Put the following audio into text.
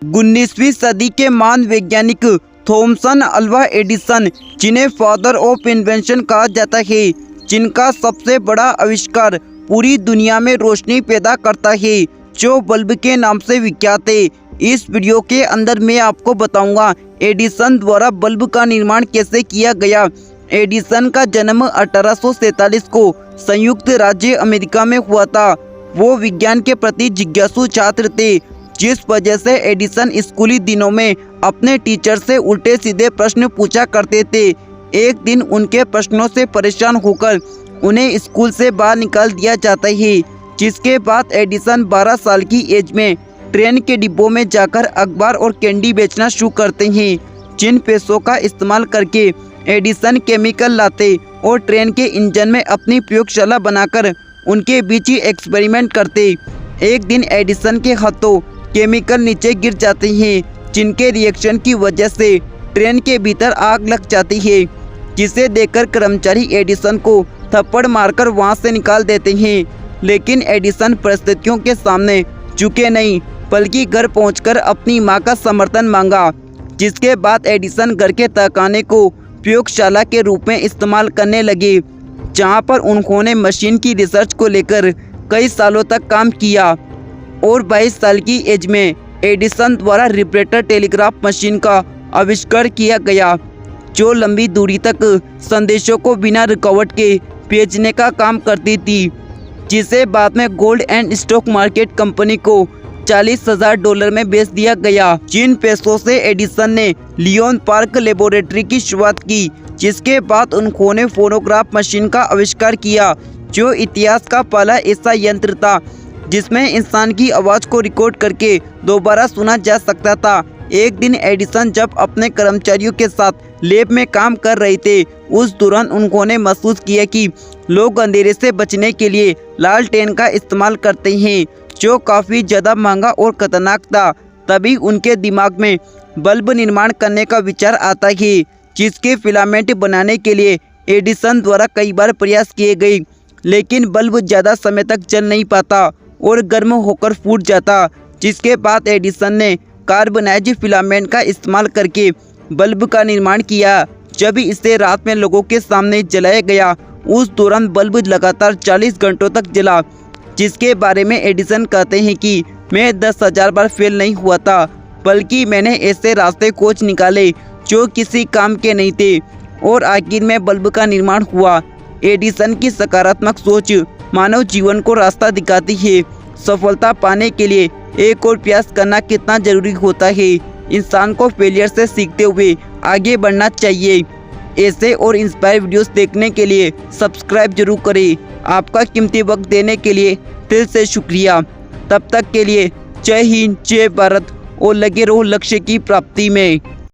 19वीं सदी के महान वैज्ञानिक थॉमसन अल्वा एडिसन, जिन्हें फादर ऑफ इन्वेंशन कहा जाता है, जिनका सबसे बड़ा आविष्कार पूरी दुनिया में रोशनी पैदा करता है, जो बल्ब के नाम से विख्यात है। इस वीडियो के अंदर मैं आपको बताऊंगा एडिसन द्वारा बल्ब का निर्माण कैसे किया गया। एडिसन का जन्म 1847 को संयुक्त राज्य अमेरिका में हुआ था। वो विज्ञान के प्रति जिज्ञासु छात्र थे, जिस वजह से एडिसन स्कूली दिनों में अपने टीचर से उल्टे सीधे प्रश्न पूछा करते थे। एक दिन उनके प्रश्नों से परेशान होकर उन्हें स्कूल से बाहर निकाल दिया जाता है, जिसके बाद एडिसन 12 साल की एज में ट्रेन के डिब्बों में जाकर अखबार और कैंडी बेचना शुरू करते हैं। जिन पैसों का इस्तेमाल करके एडिसन केमिकल लाते और ट्रेन के इंजन में अपनी प्रयोगशाला बनाकर उनके बीच ही एक्सपेरिमेंट करते। एक दिन एडिसन के हाथों केमिकल नीचे गिर जाते हैं, जिनके रिएक्शन की वजह से ट्रेन के भीतर आग लग जाती है, जिसे देखकर कर्मचारी एडिसन को थप्पड़ मारकर वहां से निकाल देते हैं। लेकिन एडिसन परिस्थितियों के सामने झुके नहीं, बल्कि घर पहुंचकर अपनी मां का समर्थन मांगा, जिसके बाद एडिसन घर के तहखाने को प्रयोगशाला के रूप में इस्तेमाल करने लगे, जहां पर उन्होंने मशीन की रिसर्च को लेकर कई सालों तक काम किया। और 22 साल की एज में एडिसन द्वारा रिपरेटर टेलीग्राफ मशीन का आविष्कार किया गया, जो लंबी दूरी तक संदेशों को बिना रुकावट के भेजने का काम करती थी, जिसे बाद में gold and stock market company को $40,000 में बेच दिया गया। जिन पैसों से एडिसन ने लियोन पार्क लेबोरेटरी की शुरुआत की, जिसके बाद उन्होंने फोनोग्राफ मशीन का आविष्कार किया, जो इतिहास का पहला ऐसा यंत्र था जिसमें इंसान की आवाज़ को रिकॉर्ड करके दोबारा सुना जा सकता था। एक दिन एडिसन जब अपने कर्मचारियों के साथ लैब में काम कर रहे थे, उस दौरान उन्होंने महसूस किया कि लोग अंधेरे से बचने के लिए लालटेन का इस्तेमाल करते हैं, जो काफ़ी ज़्यादा महंगा और खतरनाक था। तभी उनके दिमाग में बल्ब निर्माण करने का विचार आता है, जिसके फिलामेंट बनाने के लिए एडिसन द्वारा कई बार प्रयास किए गए, लेकिन बल्ब ज़्यादा समय तक जल नहीं पाता और गर्म होकर फूट जाता। जिसके बाद एडिसन ने कार्बनाइज फिलामेंट का इस्तेमाल करके बल्ब का निर्माण किया। जब इसे रात में लोगों के सामने जलाया गया, उस दौरान बल्ब लगातार 40 घंटों तक जला, जिसके बारे में एडिसन कहते हैं कि मैं 10,000 बार फेल नहीं हुआ था, बल्कि मैंने ऐसे रास्ते खोज निकाले जो किसी काम के नहीं थे, और आखिर में बल्ब का निर्माण हुआ। एडिसन की सकारात्मक सोच मानव जीवन को रास्ता दिखाती है। सफलता पाने के लिए एक और प्रयास करना कितना जरूरी होता है। इंसान को फेलियर से सीखते हुए आगे बढ़ना चाहिए। ऐसे और इंस्पायर वीडियोस देखने के लिए सब्सक्राइब जरूर करें। आपका कीमती वक्त देने के लिए दिल से शुक्रिया। तब तक के लिए जय हिंद, जय भारत और लगे रहो लक्ष्य की प्राप्ति में।